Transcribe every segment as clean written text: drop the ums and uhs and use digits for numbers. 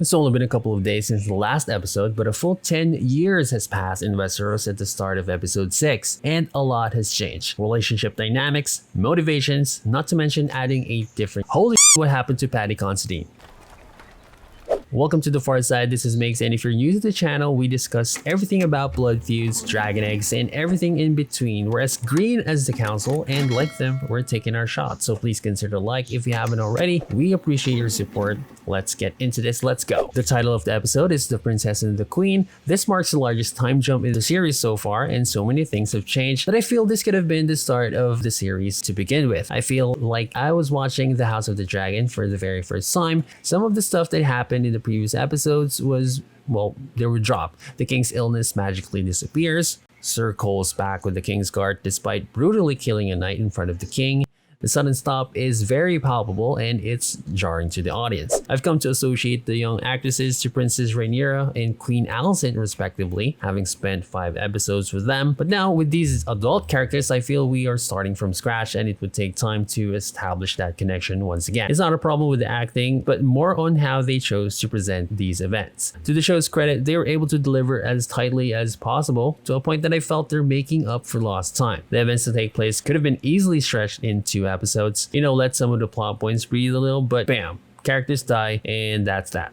It's only been a couple of days since the last episode, but a full 10 years has passed in Westeros at the start of episode 6, and a lot has changed. Relationship dynamics, motivations, not to mention adding a different holy what happened to Paddy Considine. Welcome to the Far Side, this is Mix, and if you're new to the channel, we discuss everything about blood feuds, dragon eggs, and everything in between. We're as green as the council, and like them, we're taking our shot. So please consider a like if you haven't already. We appreciate your support. Let's get into this, let's go. The title of the episode is The Princess and the Queen. This marks the largest time jump in the series so far, and so many things have changed that I feel this could have been the start of the series to begin with. I feel like I was watching The House of the Dragon for the very first time. Some of the stuff that happened in the previous episodes was, well, they were dropped. The king's illness magically disappears. Sir Cole's back with the King's Guard despite brutally killing a knight in front of the king. The sudden stop is very palpable and it's jarring to the audience. I've come to associate the young actresses to Princess Rhaenyra and Queen Alicent respectively, having spent 5 episodes with them. But now with these adult characters, I feel we are starting from scratch and it would take time to establish that connection once again. It's not a problem with the acting, but more on how they chose to present these events. To the show's credit, they were able to deliver as tightly as possible to a point that I felt they're making up for lost time. The events that take place could have been easily stretched into episodes, let some of the plot points breathe a little, but bam, characters die and that's that.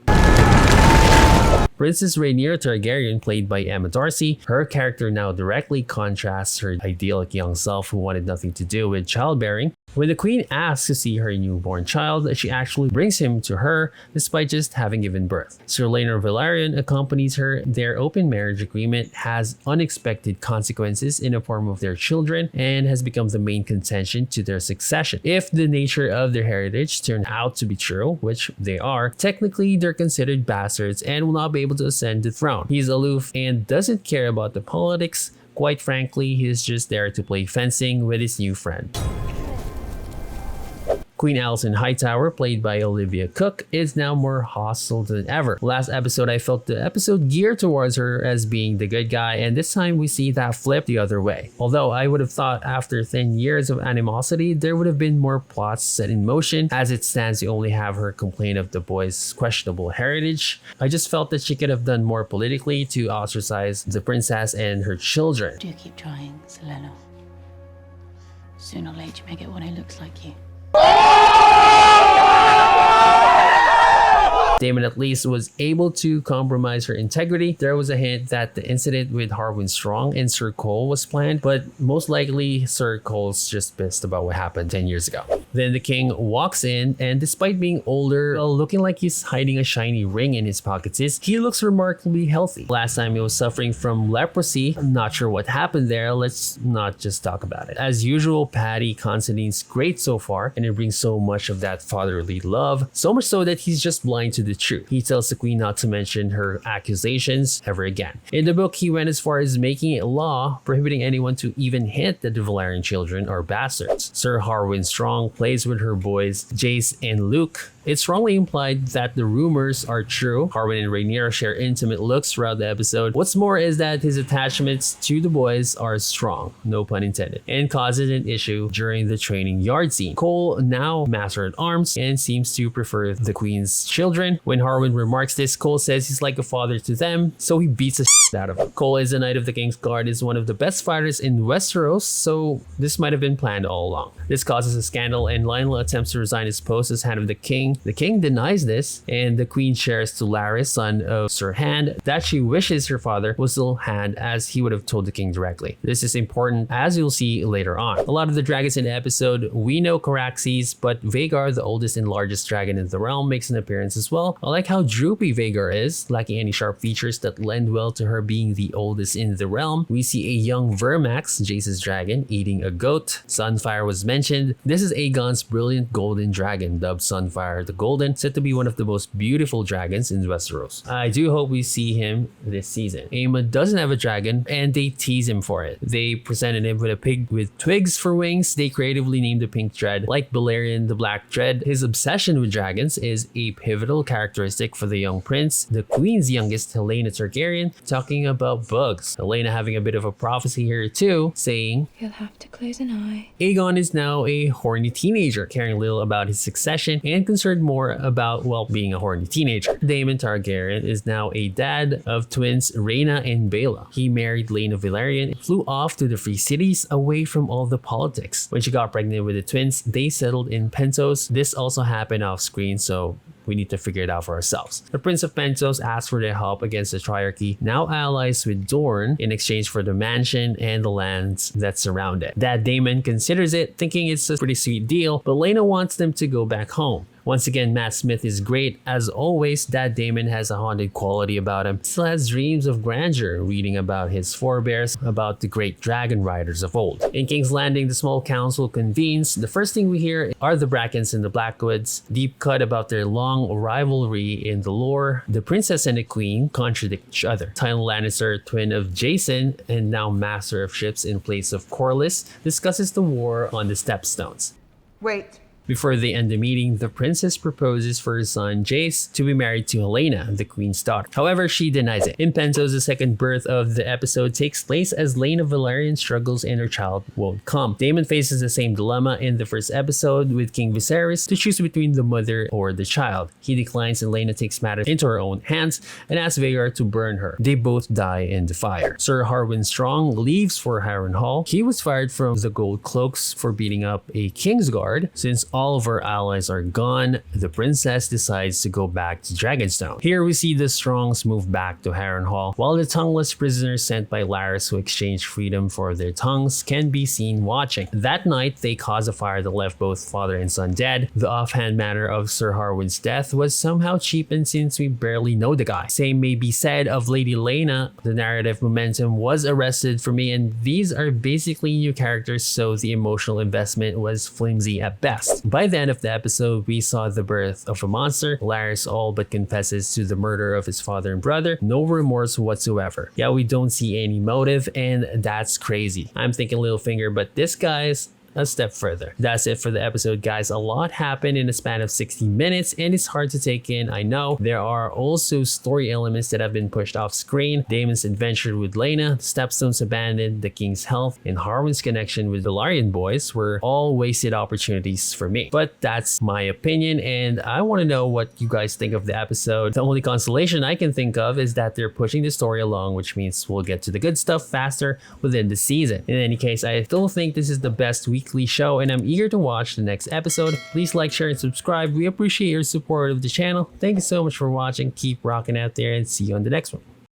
Princess Rhaenyra Targaryen, played by Emma Darcy, her character now directly contrasts her idyllic young self who wanted nothing to do with childbearing. When the queen asks to see her newborn child, she actually brings him to her despite just having given birth. Sir Velaryon accompanies her. Their open marriage agreement has unexpected consequences in the form of their children and has become the main contention to their succession. If the nature of their heritage turn out to be true, which they are, technically they're considered bastards and will not be able to ascend the throne. He's aloof and doesn't care about the politics. Quite frankly, he's just there to play fencing with his new friend. Queen Alicent Hightower, played by Olivia Cooke, is now more hostile than ever. Last episode, I felt the episode geared towards her as being the good guy, and this time we see that flip the other way. Although I would have thought after 10 years of animosity, there would have been more plots set in motion. As it stands, you only have her complain of the boy's questionable heritage. I just felt that she could have done more politically to ostracize the princess and her children. Do keep trying, Selena. Sooner or later, you may get one who looks like you. Damon at least was able to compromise her integrity. There was a hint that the incident with Harwin Strong and Sir Cole was planned, but most likely Sir Cole's just pissed about what happened 10 years ago. Then the king walks in, and despite being older, looking like he's hiding a shiny ring in his pockets, he looks remarkably healthy. Last time he was suffering from leprosy. I'm not sure what happened there. Let's not just talk about it. As usual, Paddy Considine's great so far, and it brings so much of that fatherly love, so much so that he's just blind to the truth. He tells the queen not to mention her accusations ever again. In the book, he went as far as making it law prohibiting anyone to even hint that the Velaryon children are bastards. Sir Harwin Strong plays with her boys Jace and Luke. It's strongly implied that the rumors are true. Harwin and Rhaenyra share intimate looks throughout the episode. What's more is that his attachments to the boys are strong, no pun intended, and causes an issue during the training yard scene. Cole, now master at arms, and seems to prefer the queen's children. When Harwin remarks this, Cole says he's like a father to them, so he beats the shit out of him. Cole is a knight of the King's Guard, is one of the best fighters in Westeros, so this might have been planned all along. This causes a scandal, and Lionel attempts to resign his post as Hand of the King. The king denies this, and the queen shares to Larys, son of Sir Hand, that she wishes her father was still Hand, as he would have told the king directly. This is important, as you'll see later on. A lot of the dragons in the episode, we know Caraxes, but Vhagar, the oldest and largest dragon in the realm, makes an appearance as well. I like how droopy Vhagar is, lacking any sharp features that lend well to her being the oldest in the realm. We see a young Vermax, Jace's dragon, eating a goat. Sunfyre was mentioned. This is Aegon's brilliant golden dragon, dubbed Sunfyre the Golden, said to be one of the most beautiful dragons in Westeros. I do hope we see him this season. Aemon doesn't have a dragon, and they tease him for it. They presented him with a pig with twigs for wings. They creatively named the pink dread. Like Velaryon the Black Dread, his obsession with dragons is a pivotal characteristic for the young prince. The queen's youngest, Helaena Targaryen, talking about bugs. Helaena having a bit of a prophecy here too, saying, "You'll have to close an eye." Aegon is now a horny teenager, caring little about his succession and concerned learned more about, well, being a horny teenager. Damon Targaryen is now a dad of twins Rhaenyra and Baela. He married Laena Velaryon and flew off to the Free Cities away from all the politics. When she got pregnant with the twins, they settled in Pentos. This also happened off screen, so we need to figure it out for ourselves. The Prince of Pentos asked for their help against the Triarchy, now allies with Dorne, in exchange for the mansion and the lands that surround it. Dad Damon considers it, thinking it's a pretty sweet deal, but Laena wants them to go back home. Once again, Matt Smith is great. As always, Dad Damon has a haunted quality about him. He still has dreams of grandeur, reading about his forebears, about the great dragon riders of old. In King's Landing, the small council convenes. The first thing we hear are the Brackens and the Blackwoods. Deep cut about their long rivalry in the lore. The princess and the queen contradict each other. Tywin Lannister, twin of Jason and now master of ships in place of Corlys, discusses the war on the Stepstones. Wait. Before they end the meeting, the princess proposes for her son Jace to be married to Helena, the queen's daughter. However, she denies it. In Pentos, the second birth of the episode takes place as Laena Velaryon struggles and her child won't come. Damon faces the same dilemma in the first episode with King Viserys to choose between the mother or the child. He declines and Laena takes matters into her own hands and asks Vhagar to burn her. They both die in the fire. Sir Harwin Strong leaves for Harrenhal. He was fired from the Gold Cloaks for beating up a Kingsguard. Since all of her allies are gone, the princess decides to go back to Dragonstone. Here we see the Strongs move back to Harrenhal, while the tongueless prisoners sent by Larys who exchanged freedom for their tongues can be seen watching. That night, they cause a fire that left both father and son dead. The offhand manner of Sir Harwin's death was somehow cheapened since we barely know the guy. Same may be said of Lady Laena. The narrative momentum was arrested for me, and these are basically new characters, so the emotional investment was flimsy at best. By the end of the episode, we saw the birth of a monster. Larys all but confesses to the murder of his father and brother. No remorse whatsoever. Yeah, we don't see any motive, and that's crazy. I'm thinking Littlefinger, but this guy's a step further. That's it for the episode, guys. A lot happened in a span of 60 minutes and it's hard to take in, I know. There are also story elements that have been pushed off screen. Damon's adventure with Laena, the Stepstones abandoned, the King's health, and Harwin's connection with the Velaryon boys were all wasted opportunities for me. But that's my opinion, and I want to know what you guys think of the episode. The only consolation I can think of is that they're pushing the story along, which means we'll get to the good stuff faster within the season. In any case, I still think this is the best weekly show, and I'm eager to watch the next episode. Please like, share, and subscribe. We appreciate your support of the channel. Thank you so much for watching. Keep rocking out there, and see you on the next one.